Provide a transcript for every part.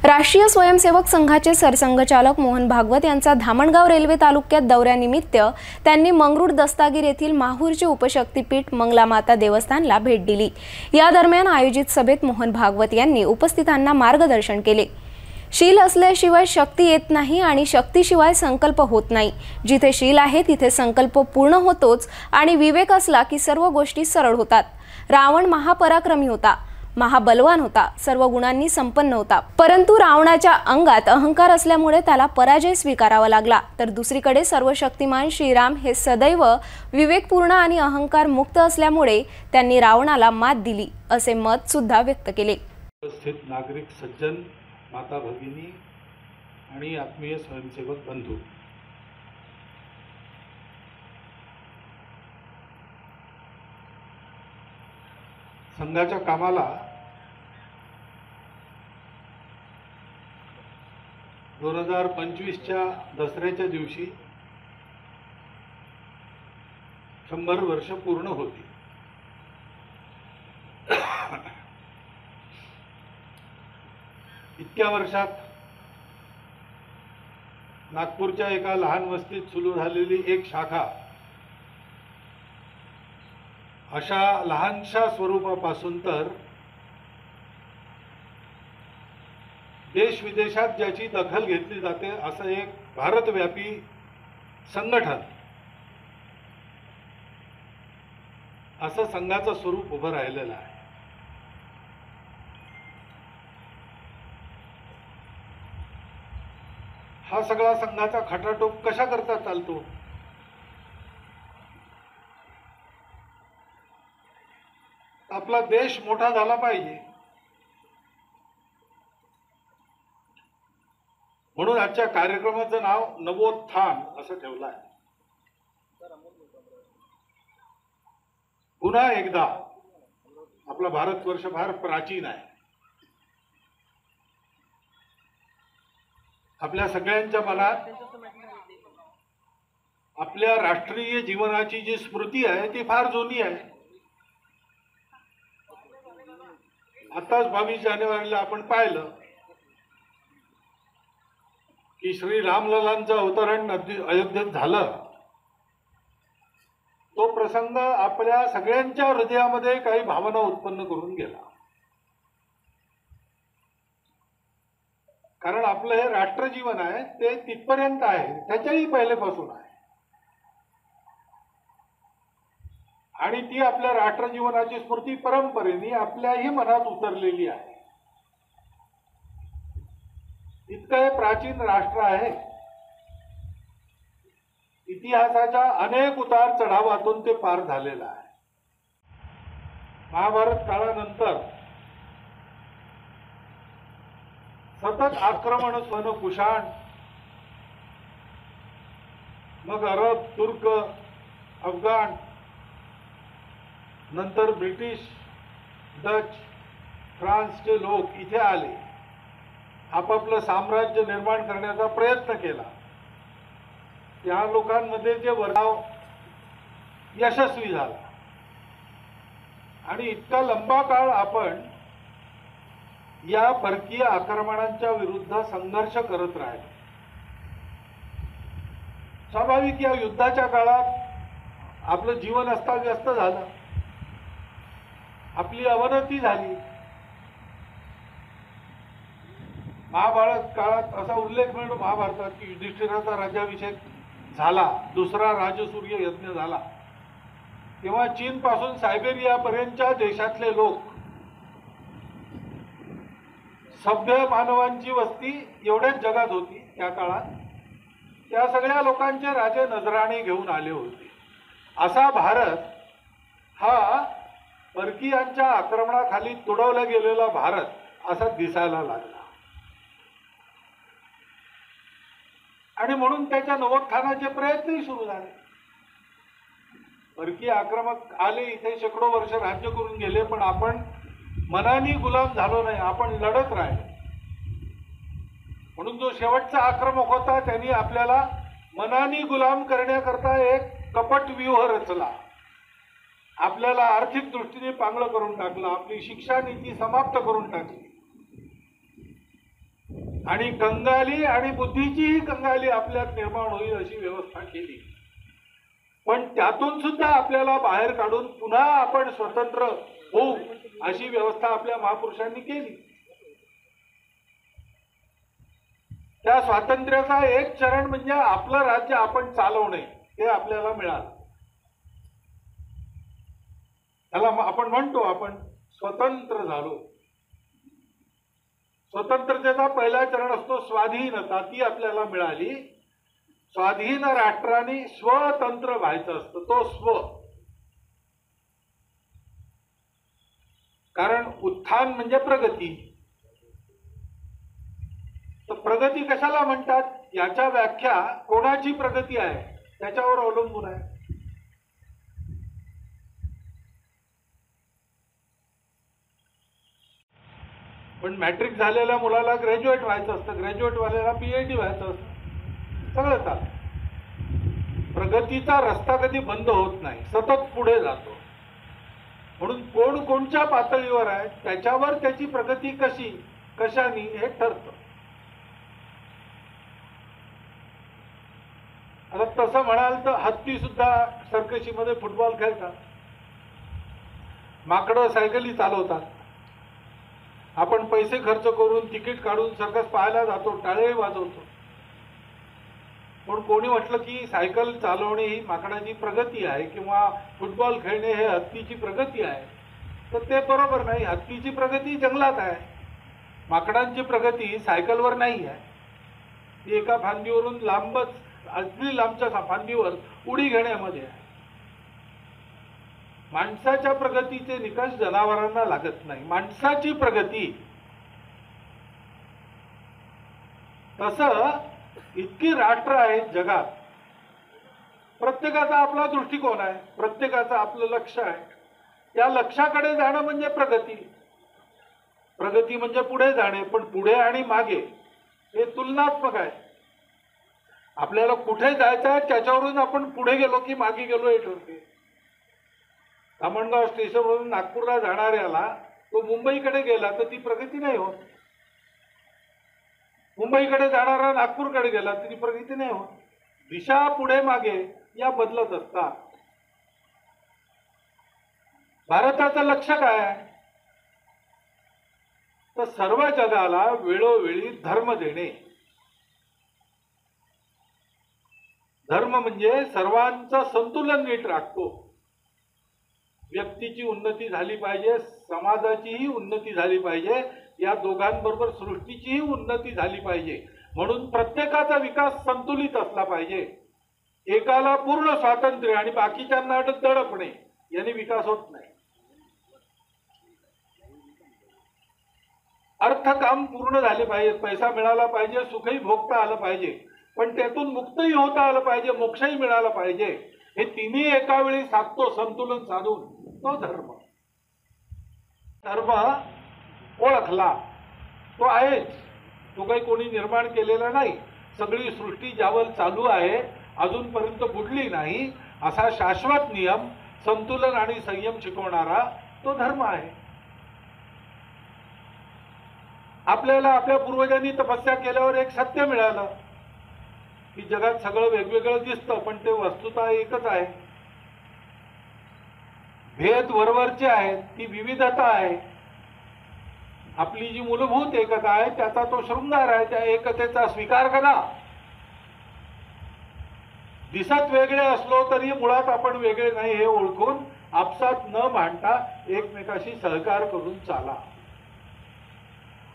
राष्ट्रीय स्वयंसेवक संघाचे सरसंघचालक मोहन भागवत यांचा धामणगाव रेल्वे तालुक्यात दौऱ्यानिमित्त त्यांनी मंगरुळ दस्तागीर येथील माहूरचे उपशक्तीपीठ मंगलामाता देवस्थानला भेट दिली। या दरम्यान आयोजित सभेत मोहन भागवत यांनी उपस्थितांना मार्गदर्शन केले। शील असल्याशिवाय शक्ती येत नाही आणि शक्तीशिवाय संकल्प होत नाही। जिथे शील आहे तिथे संकल्प पूर्ण होतोच आणि विवेक असला की सर्व गोष्टी सरळ होतात। रावण महापराक्रमी होता, महाबलवान होता, सर्व गुणांनी संपन्न होता, परंतु रावणाच्या अंगात अहंकार असल्यामुळे त्याला पराजय स्वीकारावा लागला। तर दुसरीकडे सर्वशक्तिमान श्रीराम हे सदैव विवेकपूर्ण आणि अहंकार मुक्त असल्यामुळे त्यांनी रावणाला मात दिली, असे मत सुद्धा व्यक्त केले। उपस्थित नागरिक सज्जन, माता भगिनी आणि आत्मीय स्वयंसेवक बंधू, संघाच्या कामाला 2025च्या दसऱ्याच्या दिवशी 100 वर्ष पूर्ण होती। इतक्या वर्षात नागपूरच्या एका लहान वस्तीत सुरू झालेली एक शाखा अशा लहानशा स्वरूपापासून तर देश विदेशात ज्याची दखल घेतली जाते असं एक भारतव्यापी संघटन, असं संघाचं स्वरूप उभं राहिलेलं आहे। हा सगळा संघाचा खटाटोप कशा करता चालतो? आपला देश मोठा झाला पाहिजे म्हणून आजच्या कार्यक्रमाचं नाव नवोत्थान असं ठेवलं आहे। पुन्हा एकदा आपला भारतवर्ष फार प्राचीन आहे। आपल्या सगळ्यांच्या मनात आपल्या राष्ट्रीय जीवनाची जी स्मृती आहे ती फार जुनी आहे। आताच 22 जानेवारीला आपण पाहिलं की श्री रामललांचं अवतरण अयोध्येत झालं। तो प्रसंग आपल्या सगळ्यांच्या हृदयामध्ये काही भावना उत्पन्न करून गेला, कारण आपलं हे राष्ट्रजीवन आहे ते तिथपर्यंत आहे, त्याच्याही पहिलेपासून आहे आणि ती आपल्या राष्ट्रजीवनाची स्मृती परंपरेने आपल्याही मनात उतरलेली आहे। इतकं हे प्राचीन राष्ट्र आहे, इतिहासाच्या अनेक उतार चढावातून ते पार झालेलं आहे। महाभारत काळानंतर सतत आक्रमण स्वर्ण कुशाण, मग अरब, तुर्क, अफगाण, नंतर ब्रिटिश, डच, फ्रान्सचे लोक इथे आले, आपापलं साम्राज्य निर्माण करण्याचा प्रयत्न केला। त्या लोकांमध्ये जे वर्ताव यशस्वी झाला आणि इतका लंबा काळ आपण या परकीय आक्रमणांच्या विरुद्ध संघर्ष करत राहिलो। स्वाभाविक या युद्धाच्या काळात आपलं जीवन अस्ताव्यस्त झालं, आपली अवनती झाली। महाभारत काळात असा उल्लेख मिळतो महाभारतात की युधिष्ठिराचा राज्याभिषेक झाला, दुसरा राजसूर्य यज्ञ झाला, तेव्हा चीन पासून सायबेरिया पर्यंतच्या देशातले लोक, सभ्य मानवांची वस्ती एवढ्याच जगात होती त्या काळात, त्या सगळ्या लोकांचे राजे नजराणे घेऊन आले होते। असा भारत हा परकीयांच्या आक्रमणाखाली तुडवला गेलेला भारत असा दिसायला लागला आणि म्हणून त्याच्या नवोत्थानाचे प्रयत्नही सुरू झाले। परकीय आक्रमक आले, इथे शेकडो वर्ष राज्य करून गेले, पण आपण मनाने गुलाम झालो नाही, आपण लढत राहिलो। म्हणून जो शेवटचा आक्रमक होता त्यांनी आपल्याला मनाने गुलाम करण्याकरता एक कपट व्यूह रचला, आपल्याला आर्थिक दृष्टीने पांगळ करून टाकलं, आपली शिक्षा नीती समाप्त करून टाकली आणि कंगाली आणि बुद्धीचीही कंगाली आपल्यात निर्माण होईल अशी व्यवस्था केली. पण त्यातून सुद्धा आपल्याला बाहेर काढून पुन्हा आपण स्वतंत्र होऊ अशी व्यवस्था आपल्या महापुरुषांनी केली. त्या स्वातंत्र्याचा एक चरण म्हणजे आपलं राज्य आपण चालवणे हे आपल्याला मिळालं. त्याला आपण म्हणतो आपण स्वतंत्र झालो. स्वतंत्रतेचा पहिला चरण असतो स्वाधीनता, ती आपल्याला मिळाली. स्वाधीन राष्ट्राने स्वतंत्र व्हायचं असतं, तो स्व. कारण उत्थान म्हणजे प्रगती. तर प्रगती कशाला म्हणतात याच्या व्याख्या कोणाची प्रगती आहे त्याच्यावर अवलंबून आहे. पण मॅट्रिक झालेल्या मुलाला ग्रॅज्युएट व्हायचं असतं, ग्रॅज्युएट वाल्याला PhD व्हायचं असतं. सगळं चालतं. प्रगतीचा रस्ता कधी बंद होत नाही, सतत पुढे जातो. म्हणून कोण कोणत्या पातळीवर आहे त्याच्यावर त्याची प्रगती कशी कशाने हे ठरतं. आता तसं म्हणाल तर हत्ती सुद्धा सर्कशीमध्ये फुटबॉल खेळतात, माकडं सायकली चालवतात. आपण पैसे खर्च करून तिकीट काढून सर्कस पाहायला जातो, टाळे वाजवतो. पण कोणी म्हटलं की सायकल चालवणे ही माकडाची प्रगती आहे किंवा फुटबॉल खेळणे हे हत्तीची प्रगती आहे, तर ते बरोबर नाही. हत्तीची प्रगती जंगलात आहे, माकडांची प्रगती सायकलवर नाही आहे. ती एका फांदीवरून लांबच अगदी लांबच्या फांदीवर उडी घेण्यामध्ये आहे. माणसाच्या प्रगतीचे निकष जनावरांना लागत नाही. माणसाची प्रगती तसं इतकी राष्ट्र आहेत जगात, प्रत्येकाचा आपला दृष्टिकोन आहे, प्रत्येकाचं आपलं लक्ष आहे. त्या लक्ष्याकडे जाणं म्हणजे प्रगती. प्रगती म्हणजे पुढे जाणे, पण पुढे आणि मागे हे तुलनात्मक आहे. आपल्याला कुठे जायचं आहे त्याच्यावरून आपण पुढे गेलो की मागे गेलो हे ठरते. धामणगाव स्टेशनवरून नागपूरला जाणाऱ्याला तो मुंबईकडे गेला तर ती प्रगती नाही होत. मुंबईकडे जाणारा नागपूरकडे गेला तरी प्रगती नाही होत. दिशा पुढे मागे या बदलत असतात. भारताचं लक्ष काय आहे तर सर्व जगाला वेळोवेळी धर्म देणे. धर्म म्हणजे सर्वांचं संतुलन नीट राखतो. व्यक्तीची उन्नती झाली पाहिजे, समाजाचीही उन्नती झाली पाहिजे, या दोघांबरोबर सृष्टीचीही उन्नती झाली पाहिजे. म्हणून प्रत्येकाचा विकास संतुलित असला पाहिजे. एकाला पूर्ण स्वातंत्र्य आणि बाकीच्यांना दडपणे याने विकास होत नाही. अर्थकाम पूर्ण झाले पाहिजे, पैसा मिळाला पाहिजे, सुखही भोगता आलं पाहिजे, पण त्यातून मुक्तही होता आलं पाहिजे, मोक्षही मिळाला पाहिजे. हे तिन्ही एका वेळी साधतो संतुलन साधून तो धर्म. धर्म ओळखला तो आहेच, तो काही कोणी निर्माण केलेला नाही. सगळी सृष्टी ज्यावर चालू आहे, अजूनपर्यंत बुडली नाही, असा शाश्वत नियम, संतुलन आणि संयम शिकवणारा तो धर्म आहे. आपल्याला आपल्या पूर्वजांनी तपस्या केल्यावर एक सत्य मिळालं की जगात सगळं वेगवेगळं दिसतं, पण ते वस्तुतः एकच आहे. भेद वरवरचे आहेत, ती विविधता आहे. आपली जी मूलभूत एकता आहे त्याचा तो शृंगार आहे. त्या एकतेचा स्वीकार करा. दिसत वेगळे असलो तरी मुळात आपण वेगळे नाही हे ओळखून आपसात न भांडता एकमेकाशी सहकार करून चाला.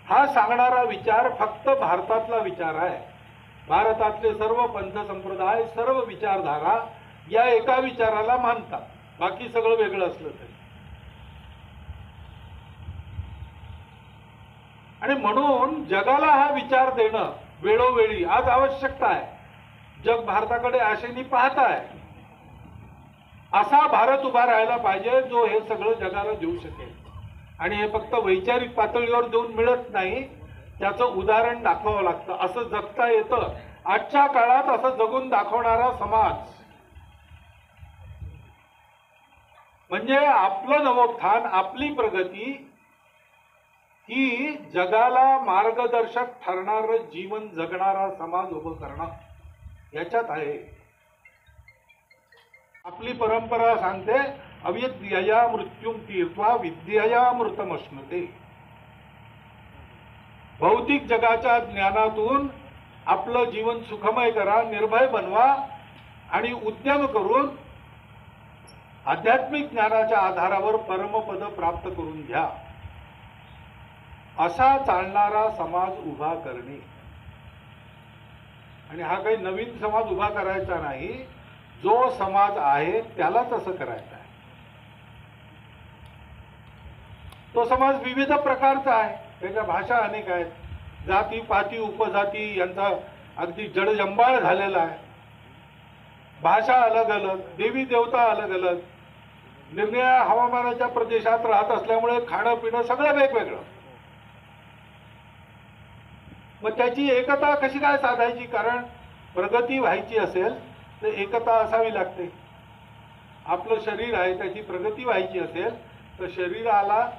हा सांगणारा विचार फक्त भारतातला विचार आहे. भारतातले सर्व पंथ संप्रदाय, सर्व विचारधारा या एका विचाराला मानतात, बाकी सगळं वेगळं असलं तरी. आणि म्हणून जगाला हा विचार देणं वेळोवेळी आज आवश्यकता आहे. जग भारताकडे आशेने पाहत आहे. असा भारत उभा राहायला पाहिजे जो हे सगळं जगाला देऊ शकेल. आणि हे फक्त वैचारिक पातळीवर देऊन मिळत नाही, त्याचं उदाहरण दाखवावं लागतं. असं जगता येतं. आजच्या काळात असं जगून दाखवणारा समाज म्हणजे आपलं नवोत्थान, आपली प्रगती की जगाला मार्गदर्शक ठरणारं जीवन जगणारा समाज उभं करणं याच्यात आहे. आपली परंपरा सांगते अविद्यया मृत्युम तीर्त्वा विद्यया मृतमश्नुते. भौतिक जगाच्या ज्ञानातून आपलं जीवन सुखमय करा, निर्भय बनवा आणि उद्यम करून आध्यात्मिक ज्ञानाच्या आधारावर परमपद प्राप्त करून घ्या, असा चालणारा समाज उभा करणे. आणि हा काही नवीन समाज उभा करायचा नाही, जो समाज आहे त्यालाच असं करायचं आहे. तो समाज विविध प्रकारचा आहे, त्याच्या भाषा अनेक आहेत, जाती पाती उपजाती यांचा अगदी जडजंबाळ झालेला आहे. भाषा अलग अलग, देवी देवता अलग अलग, निरनिराळ्या हवामानाच्या प्रदेशात राहत असल्यामुळे खाणं पिणं सगळं वेगवेगळं. मग त्याची एकता कशी काय साधायची? कारण प्रगती व्हायची असेल तर एकता असावी लागते. आपलं शरीर आहे, त्याची प्रगती व्हायची असेल तर शरीराला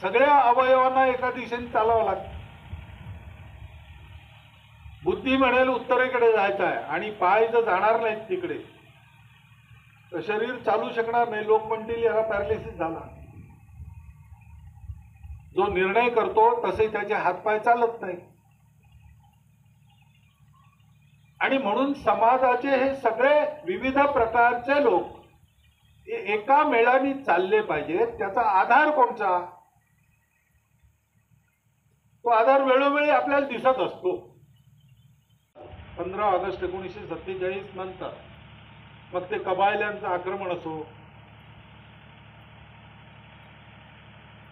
सगळ्या अवयवांना एका दिशेने चालावं लागतं. बुद्धी म्हणेल उत्तरेकडे जायचं आहे आणि पाय जर जाणार नाहीत तिकडे तर शरीर चालू शकणार नाही. लोक म्हणतील याला पॅरालिसिस झाला. जो निर्णय करतो तसे त्याचे हातपाय चालत नाही. आणि म्हणून समाजाचे हे सगळे विविध प्रकारचे लोक एका मेळाने चालले पाहिजेत. त्याचा आधार कोणता? तो आधार वेळोवेळी आपल्याला दिसत असतो. 15 ऑगस्ट 1947 नंतर मग ते कबायल्यांचं आक्रमण असो,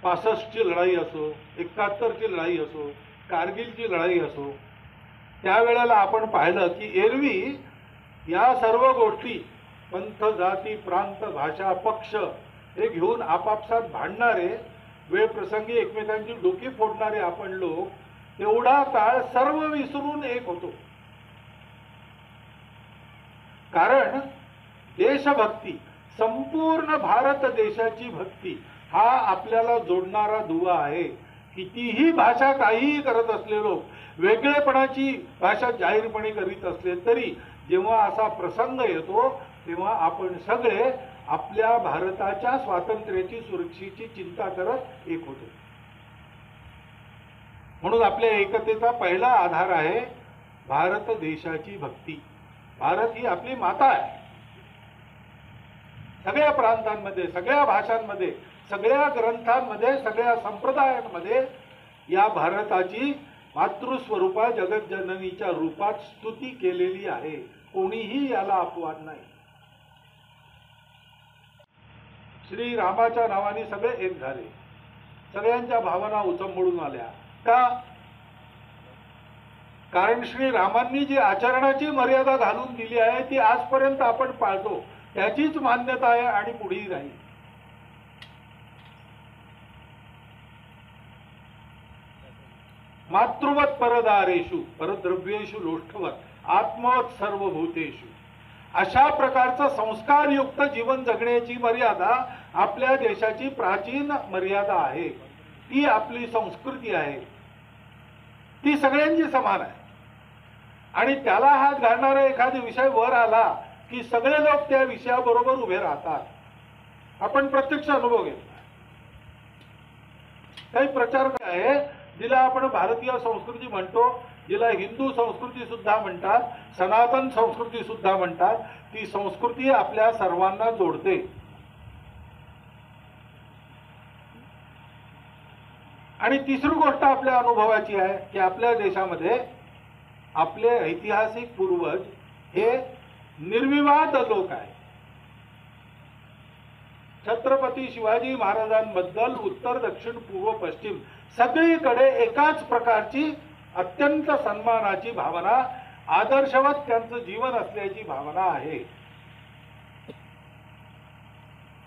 65ची लढाई असो, 71ची लढाई असो, कारगिलची लढाई असो, त्यावेळेला आपण पाहिलं की एरवी या सर्व गोष्टी पंथ जाती प्रांत भाषा पक्ष हे घेऊन आपापसात भांडणारे, वेळ प्रसंगी एकमेकांची डोकी फोडणारे आपण लोक तेवढा काळ सर्व विसरून एक होतो. कारण देशभक्ती, संपूर्ण भारत देशाची भक्ती हा आपल्याला जोडणारा दुवा आहे. कितीही भाषा काहीही करत असले लोक, वेगळेपणाची भाषा जाहीरपणे करीत असले तरी जेव्हा असा प्रसंग येतो तेव्हा आपण सगळे आपल्या भारताच्या स्वातंत्र्याची सुरक्षेची चिंता करत एक होतो. म्हणून आपल्या एकतेचा पहिला आधार आहे भारत देशाची भक्ती. भारत ही आपली माता आहे. सगळ्या प्रांतांमध्ये, सगळ्या भाषांमध्ये, सगळ्या ग्रंथांमध्ये, सगळ्या संप्रदायांमध्ये या भारताची मातृस्वरूपा जगज्जननीच्या रूपात स्तुती केलेली आहे. कोणीही याला अपवाद नाही. श्री रामाच्या नावाने सगळे एक झाले. सगळ्यांच्या भावना उचंबळून आल्या. का? कारण श्री रामांनी जी आचरणाची मर्यादा घालून दिली आहे ती आजपर्यंत आपण पाळतो, त्याचीच मान्यता आहे आणि पुढेही राहील. मातृवत परदारेषु परद्रव्येषु लोष्ठवत आत्मवत सर्वभूतेषु, अशा प्रकारचं संस्कारयुक्त जीवन जगण्याची मर्यादा आपल्या देशाची प्राचीन मर्यादा आहे. ती आपली संस्कृती आहे. ती सगळ्यांची समान आहे. आणि त्याला हात घालणारा एखादा विषय वर आला की सगळे लोक त्या विषयाबरोबर उभे राहतात. आपण प्रत्यक्ष अनुभव घेतला. काही प्रचार आहे जिला आपण भारतीय संस्कृती म्हणतो, जिला हिंदू संस्कृती सुद्धा म्हणतात, सनातन संस्कृती सुद्धा म्हणतात. ती संस्कृती आपल्या सर्वांना जोडते. आणि तिसरी गोष्ट आपल्या अनुभवाची आहे की आपल्या देशामध्ये आपले ऐतिहासिक पूर्वज हे निर्विवाद लोक आहेत. छत्रपती शिवाजी महाराजांबद्दल उत्तर दक्षिण पूर्व पश्चिम सगळीकडे एकाच प्रकारची अत्यंत सन्मानाची भावना, आदर्शवत त्यांचं जीवन असल्याची भावना आहे.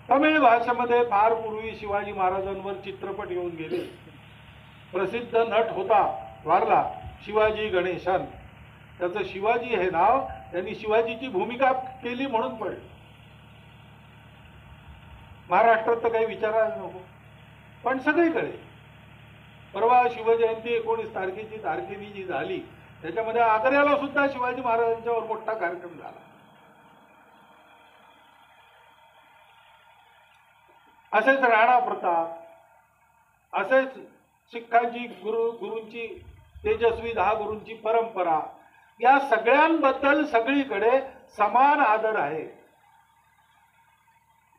तमिळ भाषेमध्ये फार पूर्वी शिवाजी महाराजांवर चित्रपट येऊन गेले. प्रसिद्ध नट होता, वारला, शिवाजी गणेशन. त्याचं शिवाजी हे नाव त्यांनी शिवाजीची भूमिका केली म्हणून पडलं. महाराष्ट्रात तर काही विचारायला नको, पण सगळीकडे परवा शिवजयंती 19 तारखेची तारखेनी जी झाली त्याच्यामध्ये आग्र्याला सुद्धा शिवाजी महाराजांच्यावर मोठा कार्यक्रम झाला. असेच राणा प्रताप, असेच शिखांची गुरूंची तेजस्वी 10 गुरूंची परंपरा, या सगळ्यांबद्दल सगळीकडे समान आदर आहे.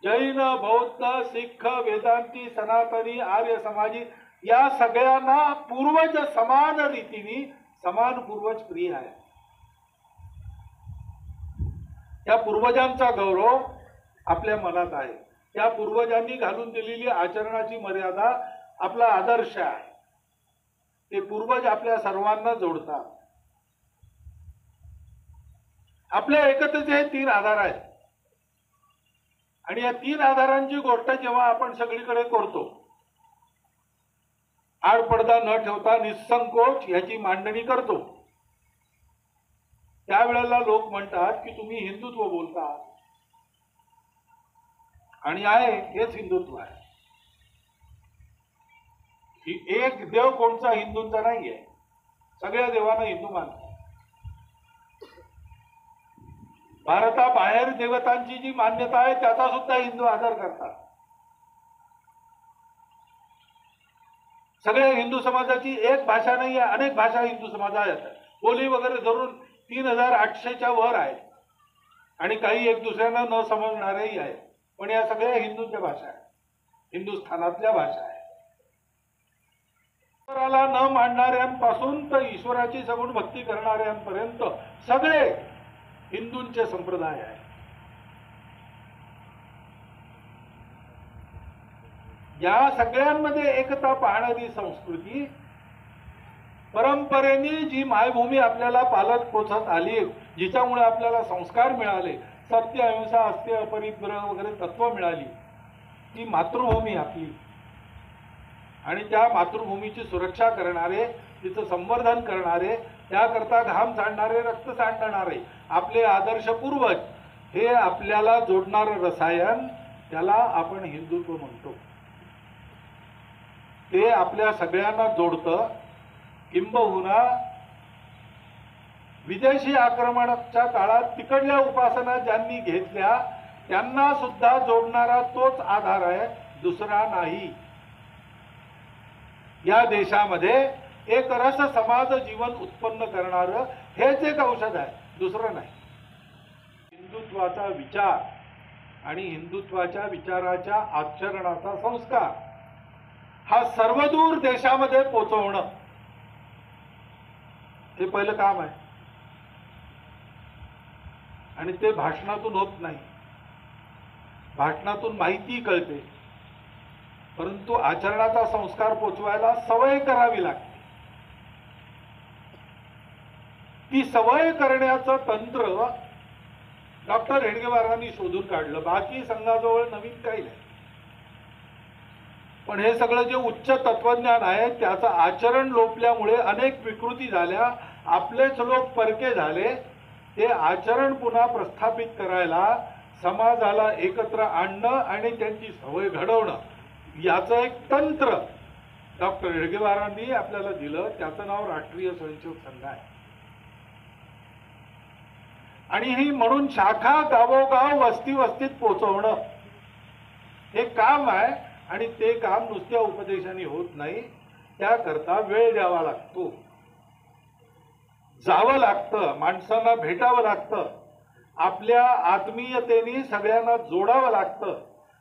जैन, बौद्ध, सिख, वेदांती, सनातनी, आर्य समाजी या सगळ्यांना पूर्वज समान रीतीने समान पूर्वज प्रिय आहे. त्या पूर्वजांचा गौरव आपल्या मनात आहे. त्या पूर्वजांनी घालून दिलेली आचरणाची मर्यादा आपला आदर्श आहे. ते पूर्वज आपल्या सर्वांना जोडतात. आपल्या एकतेचे हे 3 आधार आहेत आणि या 3 आधारांची गोष्ट जेव्हा आपण सगळीकडे करतो, आडपडदा न ठेवता निसंकोच याची मांडणी करतो, त्यावेळेला लोक म्हणतात की तुम्ही हिंदुत्व बोलता. आणि आहे हेच हिंदुत्व आहे. ही एक देव कोणता हिंदूंचा नाहीये, सगळ्या देवांना हिंदू मानतात. भारताबाहेर देवतांची जी मान्यता आहे त्याचा सुद्धा हिंदू आदर करतात. सगळ्या हिंदू समाजाची एक भाषा नाही आहे, अनेक भाषा हिंदू समाजात आहेत. बोली वगैरे धरून 3800च्या वर आहे आणि काही एक दुसऱ्यांना न समजणारेही आहेत. पण या सगळ्या हिंदूंच्या भाषा आहेत, हिंदुस्थानातल्या भाषा आहेत. ईश्वराला न मानणाऱ्यांपासून तर ईश्वराची सगुण भक्ती करणाऱ्यांपर्यंत सगळे हिंदूंचे संप्रदाय आहे. या सगळ्यांमध्ये एकता पाहणारी संस्कृती, परंपरेने जी मायभूमी आपल्याला पालत पोचत आली, जिच्यामुळे आपल्याला संस्कार मिळाले, सत्य, अहिंसा, अस्त्य, अपरिग्रह वगैरे तत्व मिळाली, ती मातृभूमी आपली. आणि त्या मातृभूमीची सुरक्षा करणारे, तिचं संवर्धन करणारे, त्याकरता घाम सांडणारे, रक्त सांडणारे आपले आदर्श पूर्वज, हे आपल्याला जोडणारं रसायन, त्याला आपण हिंदुत्व म्हणतो. ते आपल्या सगळ्यांना जोडतं. किंबहुना विदेशी आक्रमणाच्या काळात तिकडल्या उपासना ज्यांनी घेतल्या त्यांना सुद्धा जोडणारा तोच आधार आहे, दुसरा नाही. या देशामध्ये एक रस समाज जीवन उत्पन्न करणारं हेच एक औषध आहे, दुसरं नाही. हिंदुत्वाचा विचार आणि हिंदुत्वाच्या विचाराच्या आचरणाचा संस्कार हा सर्वदूर देशामध्ये पोचवणं हे पहिलं काम आहे. आणि ते भाषणातून होत नाही. भाषणातून माहिती कळते, परंतु आचरणाचा संस्कार पोचवायला सवय करावी लागते. ती सवय करण्याचं तंत्र डॉक्टर हेडगेवारांनी शोधून काढलं. बाकी संघाजवळ नवीन काही नाही. पण हे सगळं जे उच्च तत्वज्ञान आहे त्याचं आचरण लोपल्यामुळे अनेक विकृती झाल्या. आपलेच लोक परके झाले. ते आचरण पुन्हा प्रस्थापित करायला, समाजाला एकत्र आणणं आणि त्यांची सवय घडवणं, याचं एक तंत्र डॉक्टर हेडगेवारांनी आपल्याला दिलं. त्याचं नाव राष्ट्रीय स्वयंसेवक संघ आहे. आणि ही म्हणून शाखा गावोगाव वस्ती वस्तीत पोचवणं हे काम आहे. आणि ते काम नुसत्या उपदेशाने होत नाही. त्याकरता वेळ द्यावा लागतो, जावं लागतं, माणसांना भेटावं लागतं, आपल्या आत्मीयतेने सगळ्यांना जोडावं लागतं.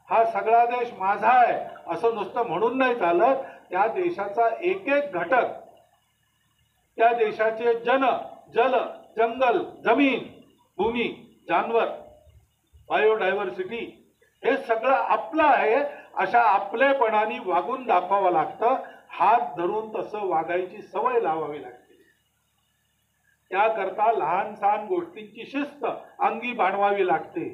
हा सगळा देश माझा आहे असं नुसतं म्हणून नाही चालत. त्या देशाचा एक एक घटक, त्या देशाचे जन, जल, जंगल, जमीन, भूमी, जानवर, बायोडायव्हर्सिटी हे सगळं आपलं आहे अशा आपलेपणाने वागून दाखवावं लागतं. हात धरून तसं वागायची सवय लावावी लागते. त्याकरता लहान सहान गोष्टींची शिस्त अंगी बाणवावी लागते.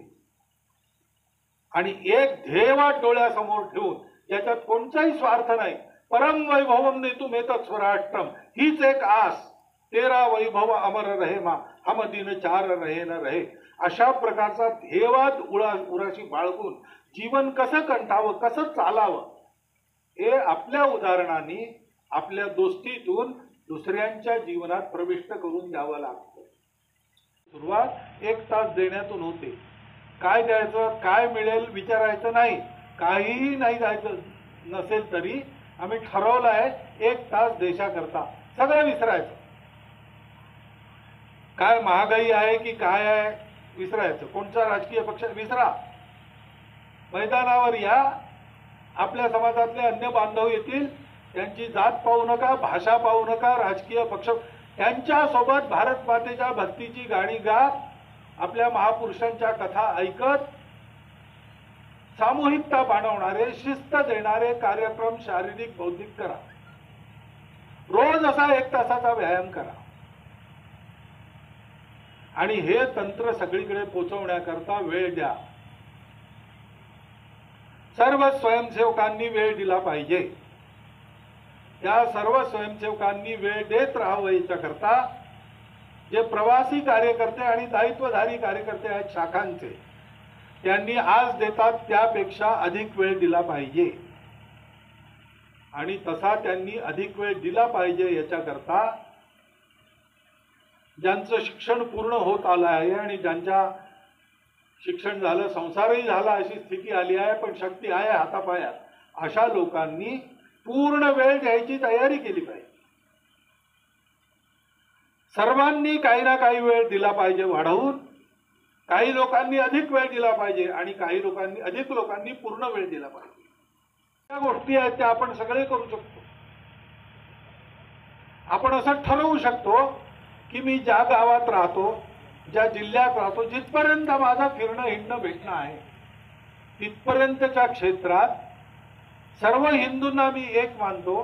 आणि एक ध्येयवाद डोळ्यासमोर ठेवून, याच्यात कोणताही स्वार्थ नाही, परम वैभवम नेतुमेतत् स्वराष्ट्रम, हीच एक आस, तेरा वैभव अमर रहे मा, हम दिन चार रहे न रहे, अशा प्रकारचा ध्येयवाद उराशी बाळगून जीवन कसं कंठावं, कसं चालावं, हे आपल्या उदाहरणांनी आपल्या दोस्तीतून दुसऱ्यांच्या जीवनात प्रविष्ट करून द्यावं लागतं. सुरुवात 1 तास देण्यातून होते. काय द्यायचं, काय मिळेल विचारायचं नाही. काहीही नाही द्यायचं नसेल तरी आम्ही ठरवलं आहे 1 तास देशाकरता सगळं विसरायचं. काय महागाई आहे की काय आहे विसरायचं. कोणता राजकीय पक्ष विसरा. मैदानावर या. आपल्या समाजातले अन्य बांधव येतील. त्यांची जात पाहू नका, भाषा पाहू नका, राजकीय पक्ष. त्यांच्यासोबत भारत मातेच्या भक्तीची गाणी गात, आपल्या महापुरुषांच्या कथा ऐकत, सामूहिकता बाणवणारे, शिस्त देणारे कार्यक्रम शारीरिक बौद्धिक करा. रोज असा 1 तासाचा व्यायाम करा. आणि हे तंत्र सगळीकडे पोहोचवण्याकरता वेळ द्या. सर्व स्वयंसेवकांनी वेळ दिला पाहिजे. त्या सर्व स्वयंसेवकांनी वेळ देत राहावं. याच्याकरता जे प्रवासी कार्यकर्ते आणि दायित्वधारी कार्यकर्ते आहेत शाखांचे, त्यांनी आज देतात त्यापेक्षा अधिक वेळ दिला पाहिजे. आणि तसा त्यांनी अधिक वेळ दिला पाहिजे. याच्याकरता ज्यांचं शिक्षण पूर्ण होत आलं आहे आणि ज्यांच्या शिक्षण झालं, संसारही झाला, अशी स्थिती आली आहे, पण शक्ती आहे हातापायात, अशा लोकांनी पूर्ण वेळ द्यायची तयारी केली पाहिजे. सर्वांनी काही ना काही वेळ दिला पाहिजे वाढवून. काही लोकांनी अधिक वेळ दिला पाहिजे आणि काही लोकांनी अधिक लोकांनी पूर्ण वेळ दिला पाहिजे. त्या गोष्टी आहेत त्या आपण सगळे करू शकतो. आपण असं ठरवू शकतो की मी ज्या गावात राहतो, ज्या जिल्ह्यात राहतो, जिथपर्यंत माझं फिरणं हिंडणं भेटणं आहे, तिथपर्यंतच्या क्षेत्रात सर्व हिंदूंना मी एक मानतो.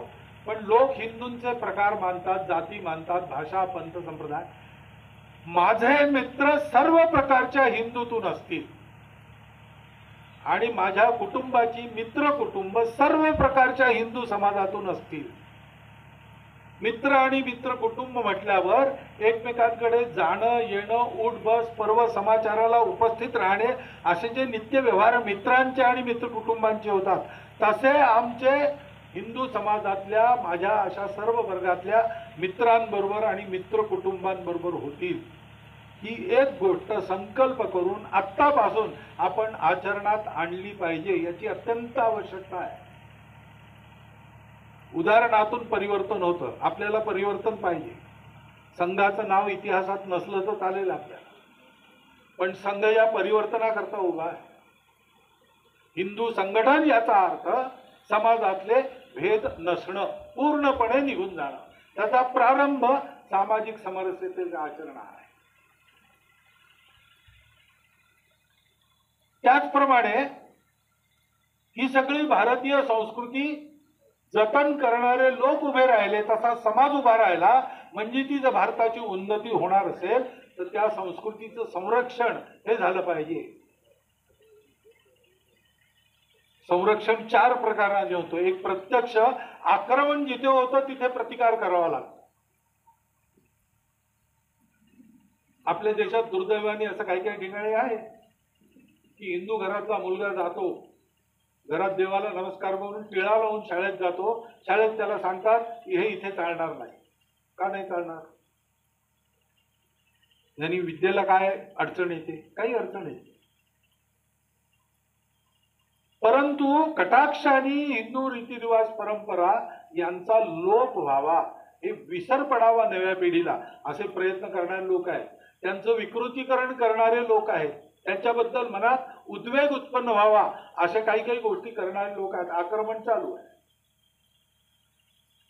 पण लोक हिंदूंचे प्रकार मानतात, जाती मानतात, भाषा, पंथ, संप्रदाय. माझे मित्र सर्व प्रकारच्या हिंदूतून असतील आणि माझ्या कुटुंबाची मित्र कुटुंब सर्व प्रकारच्या हिंदू समाजातून असतील. मित्र आणि मित्र कुटुंब म्हटल्यावर एकमेकांकडे जाणं येणं, उठ बस, पर्व समाचाराला उपस्थित राहणे, असे जे नित्य व्यवहार मित्रांचे आणि मित्र कुटुंबांचे होतात, तसे आमचे हिंदू समाजातल्या माझ्या अशा सर्व वर्गातल्या मित्रांबरोबर आणि मित्र कुटुंबांबरोबर होतील. ही एक गोष्ट संकल्प करून आत्तापासून आपण आचरणात आणली पाहिजे. याची अत्यंत आवश्यकता आहे. उदाहरणातून परिवर्तन होतं. आपल्याला परिवर्तन पाहिजे. संघाचं नाव इतिहासात नसलं तर चालेल आपल्याला, पण संघ या परिवर्तनाकरता उभा आहे. हिंदू संघटन याचा अर्थ समाजातले भेद नसणं, पूर्णपणे निघून जाणं. त्याचा प्रारंभ सामाजिक समरसतेचे आचरण आहे. त्याचप्रमाणे ही सगळी भारतीय संस्कृती जतन करणारे लोक उभे राहिले, तसा समाज उभा राहिला, म्हणजे ती जर भारताची उन्नती होणार असेल तर त्या संस्कृतीचं संरक्षण हे झालं पाहिजे. संरक्षण 4 प्रकाराने होतं. एक, प्रत्यक्ष आक्रमण जिथे होतं तिथे प्रतिकार करावा लागतो. आपल्या देशात दुर्दैवाने असं काही काही ठिकाणी आहे की हिंदू घरातला मुलगा जातो, घरात देवाला नमस्कार म्हणून टिळा लावून शाळेत जातो. शाळेत त्याला सांगतात की हे इथे चालणार नाही. का नाही चालणार? यांनी विद्येला काय अडचण येते? काही अडचण येते. परंतु कटाक्षाने हिंदू रीतिरिवाज परंपरा यांचा लोप व्हावा, हे विसर पडावा नव्या पिढीला, असे प्रयत्न करणारे लोक आहेत. त्यांचं विकृतीकरण करणारे लोक आहेत. त्यांच्याबद्दल मनात उद्वेग उत्पन्न व्हावा अशा काही काही गोष्टी करणारे लोक आहेत. आक्रमण चालू आहे.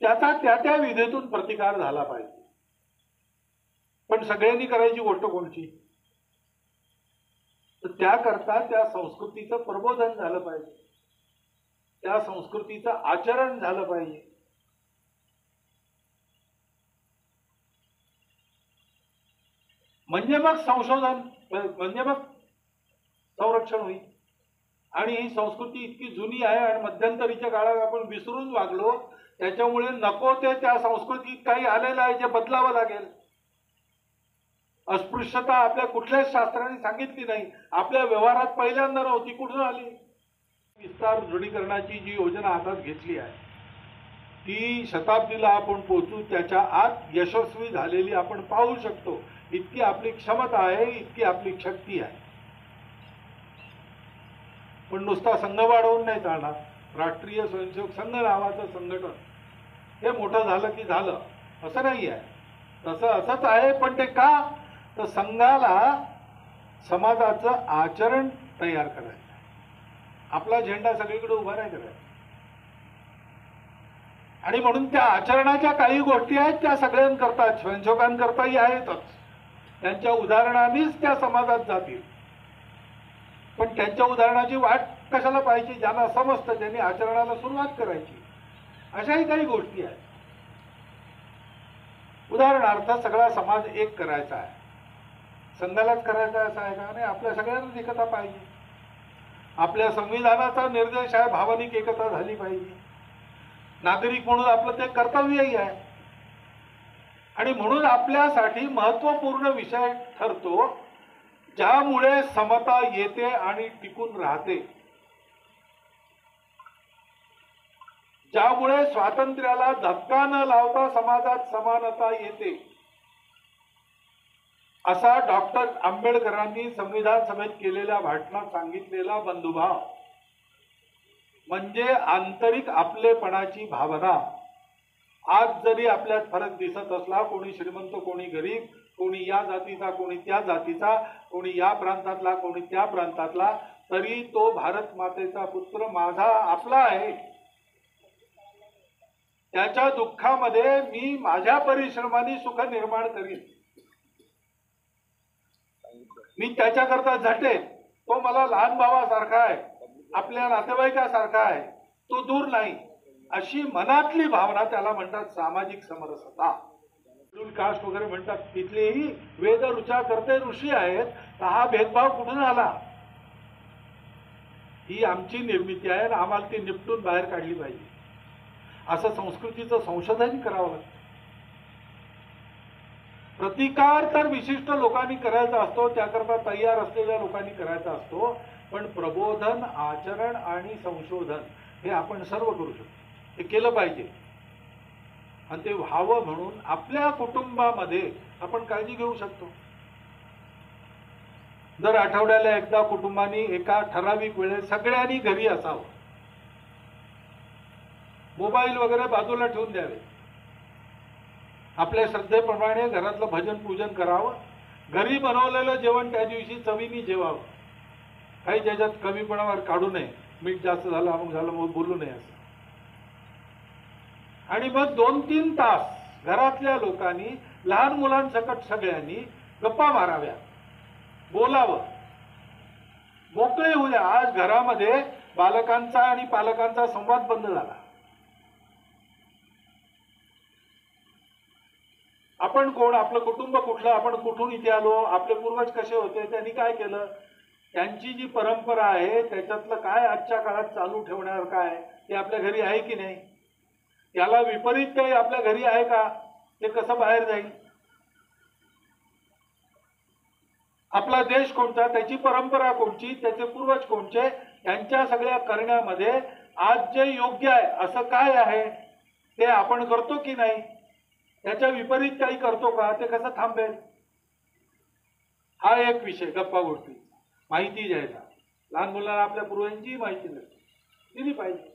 त्याचा त्या विधेतून प्रतिकार झाला पाहिजे. पण सगळ्यांनी करायची गोष्ट कोणती? तर त्याकरता त्या संस्कृतीचं प्रबोधन झालं पाहिजे, त्या संस्कृतीचं आचरण झालं पाहिजे. म्हणजे मग संशोधन, म्हणजे मग संरक्षण होईल. आणि ही संस्कृती इतकी जुनी आहे आणि मध्यंतरीच्या काळात आपण विसरून वागलो, त्याच्यामुळे नको ते त्या संस्कृतीत काही आलेलं आहे जे बदलावं लागेल. अस्पृश्यता आपल्या कुठल्याच शास्त्राने सांगितली नाही, आपल्या व्यवहारात पहिल्यांदा नव्हती, कुठून आली? विस्तार दृढीकरणाची जी योजना हातात घेतली आहे ती शताब्दीला आपण पोहोचू त्याच्या आत यशस्वी झालेली आपण पाहू शकतो. इतकी आपली क्षमता आहे, इतकी आपली शक्ती आहे. पण नुसता संघ वाढवून नाही चालणार. राष्ट्रीय स्वयंसेवक संघ नावाचं संघटन हे मोठं झालं की झालं असं नाही आहे. तसं असंच आहे. पण ते का? तर संघाला समाजाचं आचरण तयार करायचं. आपला झेंडा सगळीकडे उभा नाही करायचा. आणि म्हणून त्या आचरणाच्या काही गोष्टी आहेत त्या सगळ्यांकरता, स्वयंसेवकांकरताही आहेतच. त्यांच्या उदाहरणानेच त्या समाजात जातील. पण त्यांच्या उदाहरणाची वाट कशाला पाहिजे? ज्यांना समजतं त्यांनी आचरणाला सुरुवात करायची. अशाही काही गोष्टी आहेत. उदाहरणार्थ सगळा समाज एक करायचा आहे. संघालाच करायचा असं आहे का? नाही, आपल्या सगळ्यांनाच एकता पाहिजे. आपल्या संविधानाचा निर्देश आहे भावनिक एकता झाली पाहिजे. नागरिक म्हणून आपलं ते कर्तव्यही आहे. आणि म्हणून आपल्यासाठी महत्त्वपूर्ण विषय ठरतो ज्यामुळे समता येते आणि टिकून राहते, ज्यामुळे स्वातंत्र्याला धक्का न लावता समाजात समानता येते, असा डॉक्टर आंबेडकरांनी संविधान सभेत केलेल्या भाषणात सांगितलेला बंधुभाव म्हणजे आंतरिक आपलेपणाची भावना. आज जरी आपल्यात फरक दिसत असला, कोणी श्रीमंत कोणी गरीब, कोणी या जातीचा कोणी त्या जातीचा, कोणी या प्रांतातला कोणी त्या प्रांतातला, तरी तो भारत मातेचा पुत्र माझा आपला आहे. त्याच्या दुःखामध्ये मी माझ्या परिश्रमाने सुख निर्माण करीन. मी त्याच्याकरता झटेन. तो मला लहान भावासारखा आहे, आपल्या नातेवाईकासारखा आहे, तो दूर नाही. अशी मनातली भावना त्याला म्हणतात सामाजिक समरसता. शेड्यूल कास्ट वगैरे म्हणतात, तिथलेही वेद ऋचा करते ऋषी आहेत. तर हा भेदभाव कुठून आला? ही आमची निर्मिती आहे आणि आम्हाला ती निपटून बाहेर काढली पाहिजे. असं संस्कृतीचं संशोधन करावं लागतं. प्रतिकार तर विशिष्ट लोकांनी करायचा असतो, त्याकरता तयार असलेल्या लोकांनी करायचा असतो. पण प्रबोधन, आचरण आणि संशोधन हे आपण सर्व करू शकतो. हे केलं पाहिजे. आणि ते व्हावं म्हणून आपल्या कुटुंबामध्ये आपण काळजी घेऊ शकतो. दर आठवड्याला एकदा कुटुंबानी एका ठराविक वेळेत सगळ्यांनी घरी असावं. मोबाईल वगैरे बाजूला ठेवून द्यावे. आपल्या श्रद्धेप्रमाणे घरातलं भजन पूजन करावं. घरी बनवलेलं जेवण त्या दिवशी चवीने जेवावं. काही ज्याच्यात कमीपणावर काढू नये. मीठ जास्त झालं, अमुक झालं मग बोलू नये असं. आणि मग 2-3 तास घरातल्या लोकांनी, लहान मुलांसकट सगळ्यांनी गप्पा माराव्या, बोलावं, मोकळे होऊया. आज घरामध्ये बालकांचा आणि पालकांचा संवाद बंद झाला. आपण कोण, आपलं कुटुंब कुठलं, आपण कुठून इथे आलो, आपले पूर्वज कसे होते, त्यांनी काय केलं, त्यांची जी परंपरा आहे त्याच्यातलं काय आजच्या काळात चालू ठेवण्यावर काय ते आपल्या घरी आहे की नाही, त्याला विपरीत काही आपल्या घरी आहे का, ते कसं बाहेर जाईल. आपला देश कोणता, त्याची परंपरा कोणची, त्याचे पूर्वज कोणचे, यांच्या सगळ्या करण्यामध्ये आज जे योग्य आहे असं काय आहे ते आपण करतो की नाही, त्याच्या विपरीत काही करतो का, ते कसं थांबेल. हा एक विषय गप्पा गोष्टी, माहिती द्यायचा. लहान मुलांना आपल्या पूर्वजांची माहिती दिली पाहिजे.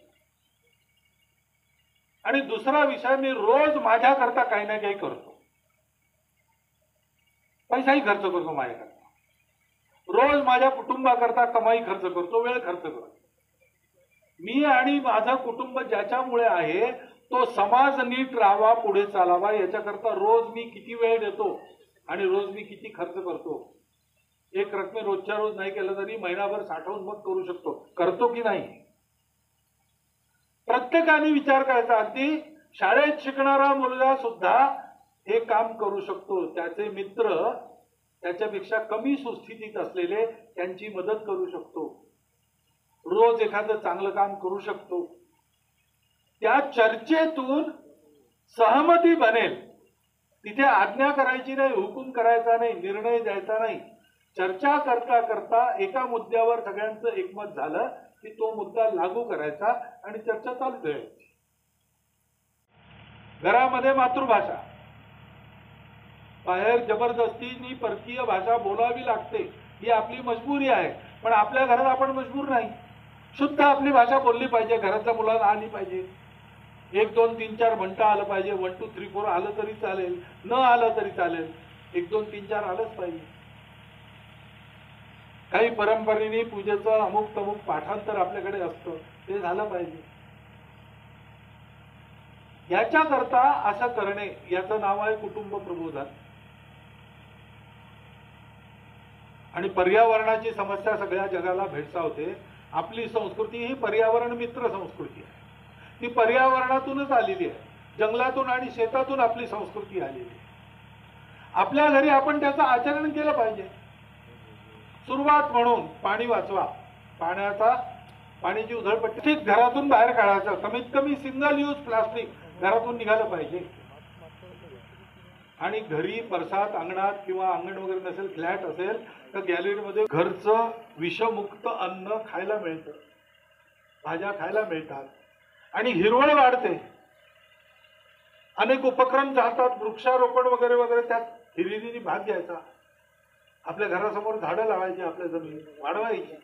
आणि दुसरा विषय, मी रोज माझ्याकरता काही ना काही करतो. पैसाही खर्च करतो माझ्याकरता, रोज माझ्या कुटुंबाकरता कमाई खर्च करतो, वेळ खर्च करतो. मी आणि माझं कुटुंब ज्याच्यामुळे आहे तो समाज नीट राहावा, पुढे चालावा, याच्याकरता रोज मी किती वेळ देतो आणि रोज मी किती खर्च करतो. एक रकमे रोजच्या रोज नाही केलं तरी महिनाभर साठवून मग करू शकतो. करतो की नाही, प्रत्येकाने विचार करायचा. अगदी शाळेत शिकणारा मुलगा सुद्धा हे काम करू शकतो. त्याचे मित्र त्याच्यापेक्षा कमी सुस्थितीत असलेले त्यांची मदत करू शकतो. रोज एखादं चांगलं काम करू शकतो. त्या चर्चेतून सहमती बनेल. तिथे आज्ञा करायची नाही, हुकूम करायचा नाही, निर्णय द्यायचा नाही. चर्चा करता करता एका मुद्द्यावर सगळ्यांचं एकमत झालं की तो मुद्दा लागू करायचा आणि चर्चा चालू ठेवायची. घरामध्ये मातृभाषा, बाहेर जबरदस्तीने परकीय भाषा बोलावी लागते, ही आपली मजबुरी आहे. पण आपल्या घरात आपण मजबूर नाही. शुद्ध आपली भाषा बोलली पाहिजे, घरातल्या मुलांना आली पाहिजे. 1 2 3 4 म्हणता आलं पाहिजे. 1 2 3 4 आलं तरी चालेल, न आलं तरी चालेल, 1 2 3 4 आलंच पाहिजे. काही परंपरेने पूजेचं अमुक तमुक पाठांतर आपल्याकडे असतं, ते झालं पाहिजे. याच्याकरता असं करणे, याचं नाव आहे कुटुंब प्रबोधन. आणि पर्यावरणाची समस्या सगळ्या जगाला भेडसावते. आपली संस्कृती ही पर्यावरण मित्र संस्कृती आहे. ती पर्यावरणातूनच आलेली आहे, जंगलातून आणि शेतातून आपली संस्कृती आलेली आहे. आपल्या घरी आपण त्याचं आचरण केलं पाहिजे. सुरुवात म्हणून पाणी वाचवा, पाण्याची उधळपट्टी घरातून बाहेर काढायचं. कमीत कमी सिंगल यूज प्लास्टिक घरातून निघालं पाहिजे. आणि घरी परसात अंगणात किंवा अंगण वगैरे नसेल, फ्लॅट असेल तर गॅलरीमध्ये घरचं विषमुक्त अन्न खायला मिळतं, भाज्या खायला मिळतात आणि हिरवळ वाढते. अनेक उपक्रम चालतात, वृक्षारोपण वगैरे वगैरे, त्यात हिरिरीने भाग घ्यायचा. आपल्या घरासमोर झाडं लावायची, आपल्या जमिनीत वाढवायची.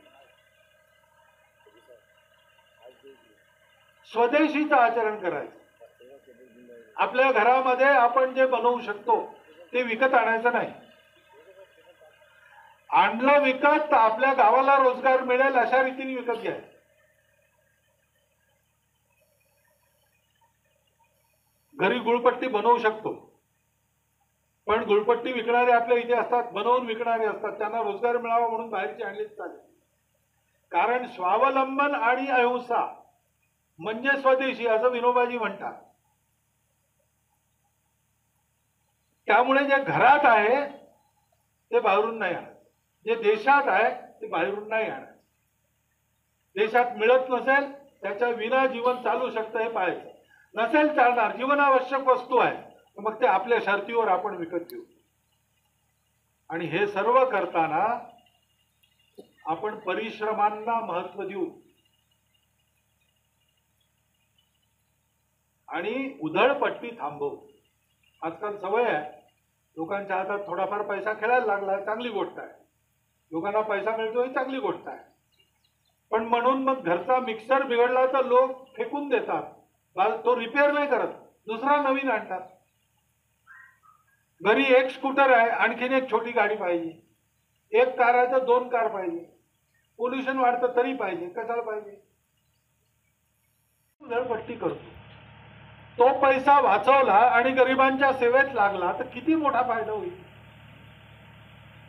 स्वदेशीचं आचरण करायचं. आपल्या घरामध्ये आपण जे बनवू शकतो ते विकत आणायचं नाही. आणलं विकत तर आपल्या गावाला रोजगार मिळेल अशा रीतीने विकत घ्या. घरी गुळपट्टी बनवू शकतो, पण गुळपट्टी विकणारे आपल्या इथे असतात, बनवून विकणारे असतात. त्यांना रोजगार मिळावा म्हणून बाहेरची आणलीच चालेल. कारण स्वावलंबन आणि अहिंसा म्हणजे स्वदेशी, असं विनोबाजी म्हणतात. त्यामुळे जे घरात आहे ते बाहेरून नाही आणत, जे देशात आहे ते बाहेरून नाही आणत. देशात मिळत नसेल त्याच्या विना जीवन चालू शकतं हे पाहायचं. नसेल चालणार, जीवनावश्यक वस्तू आहे, मग ते आपल्या शर्तीवर आपण विकत घेऊ. आणि हे सर्व करताना आपण परिश्रमांना महत्व देऊ आणि उधळपट्टी थांबवू. आजकाल सवय आहे, लोकांच्या हातात थोडाफार पैसा खेळायला लागला, चांगली गोष्ट आहे. लोकांना पैसा मिळतो ही चांगली गोष्ट आहे. पण म्हणून मग घरचा मिक्सर बिघडला तर लोक फेकून देतात, तो रिपेअर नाही करत, दुसरा नवीन आणतात. घरी एक स्कूटर आहे, आणखीन एक छोटी गाडी पाहिजे. एक कार आहे तर 2 कार पाहिजे. पोल्युशन वाढतं तरी पाहिजे, कशाला पाहिजे? उधळपट्टी करतो. तो पैसा वाचवला आणि गरिबांच्या सेवेत लागला तर किती मोठा फायदा होईल.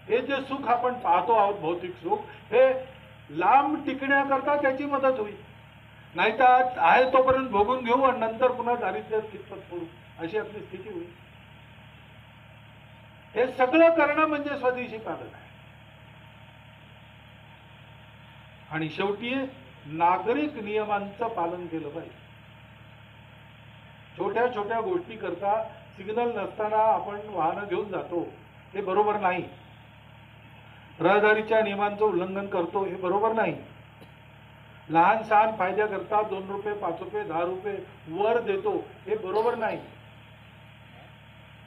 हे जे सुख आपण पाहतो आहोत, भौतिक सुख, हे लांब टिकण्याकरता त्याची मदत होईल. नाहीतर आहे तोपर्यंत भोगून घेऊ आणि नंतर पुन्हा दारिद्र्यात कितपत पडू, अशी आपली स्थिती होईल. हे सगळं करणं म्हणजे स्वदेशी पालन आहे. आणि शेवटी नागरिक नियमांचं पालन केलं पाहिजे. छोट्या छोट्या गोष्टी करता सिग्नल नसताना आपण वाहनं घेऊन जातो, हे बरोबर नाही. रहदारीच्या नियमांचं उल्लंघन करतो, हे बरोबर नाही. लहान सहान फायद्याकरता 2 रुपये 5 रुपये 10 रुपये वर देतो, हे बरोबर नाही.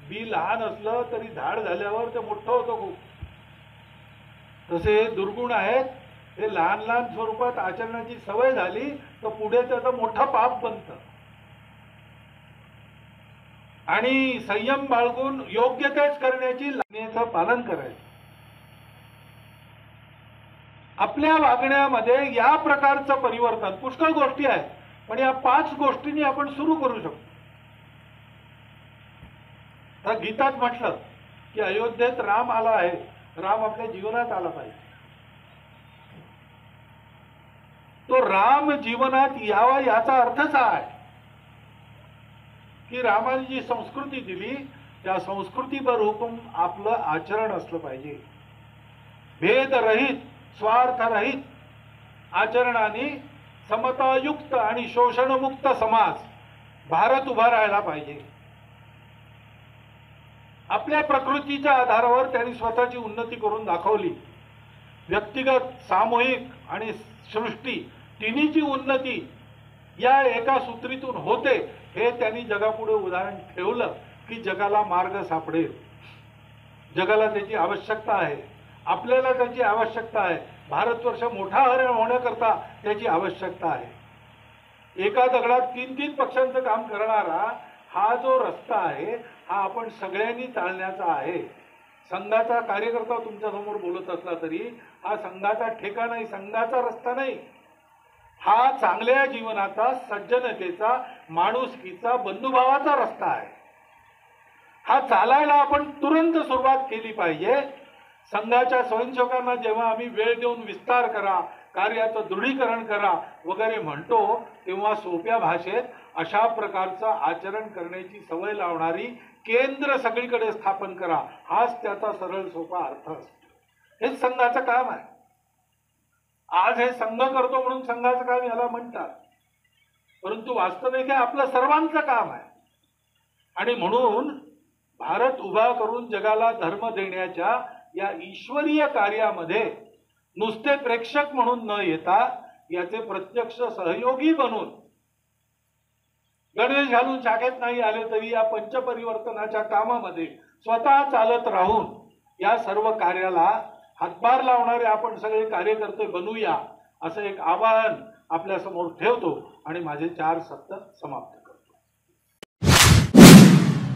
बी लहान असलं तरी झाड झाल्यावर ते मोठं होतं खूप. तसे हे दुर्गुण आहेत. हे लहान लहान स्वरूपात आचरणाची सवय झाली तर पुढे त्याचं मोठं पाप बनतं. आणि संयम बाळगून योग्य तेच करण्याची लागण्याचं पालन करायचं. आपल्या वागण्यामध्ये या प्रकारचं परिवर्तन, पुष्कळ गोष्टी आहेत, पण या 5 गोष्टींनी आपण सुरू करू शकतो. तर गीतात म्हटलं की अयोध्येत राम आला आहे, राम आपल्या जीवनात आला पाहिजे. तो राम जीवनात यावा याचा अर्थच आहे की रामाने जी संस्कृती दिली त्या संस्कृतीवर हुकूम आपलं आचरण असलं पाहिजे. भेदरहित, स्वार्थरहित आचरणाने समतायुक्त आणि शोषणमुक्त समाज भारत उभा राहायला पाहिजे. आपल्या प्रकृतीच्या आधारावर त्यांनी स्वतःची उन्नती करून दाखवली. व्यक्तिगत, सामूहिक आणि सृष्टी तिन्हीची उन्नती या एका सूत्रीतून होते हे त्यांनी जगापुढे उदाहरण ठेवलं की जगाला मार्ग सापडेल. जगाला त्याची आवश्यकता आहे, आपल्याला त्याची आवश्यकता आहे. भारतवर्ष मोठा होण्याकरता त्याची आवश्यकता आहे. एका दगडात 3-3 पक्षांचं काम करणारा हा जो रस्ता आहे हा आपण सगळ्यांनी चालण्याचा आहे. संघाचा कार्यकर्ता तुमच्या समोर बोलत असला तरी हा संघाचा ठेका नाही, संघाचा रस्ता नाही. हा चांगल्या जीवनाचा, सज्जनतेचा, माणुसकीचा, बंधुभावाचा रस्ता आहे. हा चालायला आपण तुरंत सुरुवात केली पाहिजे. संघाच्या स्वयंसेवकांना जेव्हा आम्ही वेळ देऊन विस्तार करा, कार्याचं दृढीकरण करा वगैरे म्हणतो तेव्हा सोप्या भाषेत अशा प्रकारचं आचरण करण्याची सवय लावणारी केंद्र सगळीकडे स्थापन करा, हाच त्याचा सरळ सोपा अर्थ असतो. हेच संघाचं काम आहे. आज हे संघ करतो म्हणून संघाचं काम याला म्हणतात, परंतु वास्तविक हे आपलं सर्वांचं काम आहे. आणि म्हणून भारत उभा करून जगाला धर्म देण्याच्या या ईश्वरीय कार्यामध्ये नुसते प्रेक्षक म्हणून न येता याचे प्रत्यक्ष सहयोगी बनून, गणवेश घालून शाखेत नाही आले तरी या पंचपरिवर्तनाच्या कामामध्ये स्वतः चालत राहून या सर्व कार्याला हातभार लावणारे आपण सगळे कार्यकर्ते बनूया, असं एक आवाहन आपल्या समोर ठेवतो आणि माझे 4 सप्त समाप्त.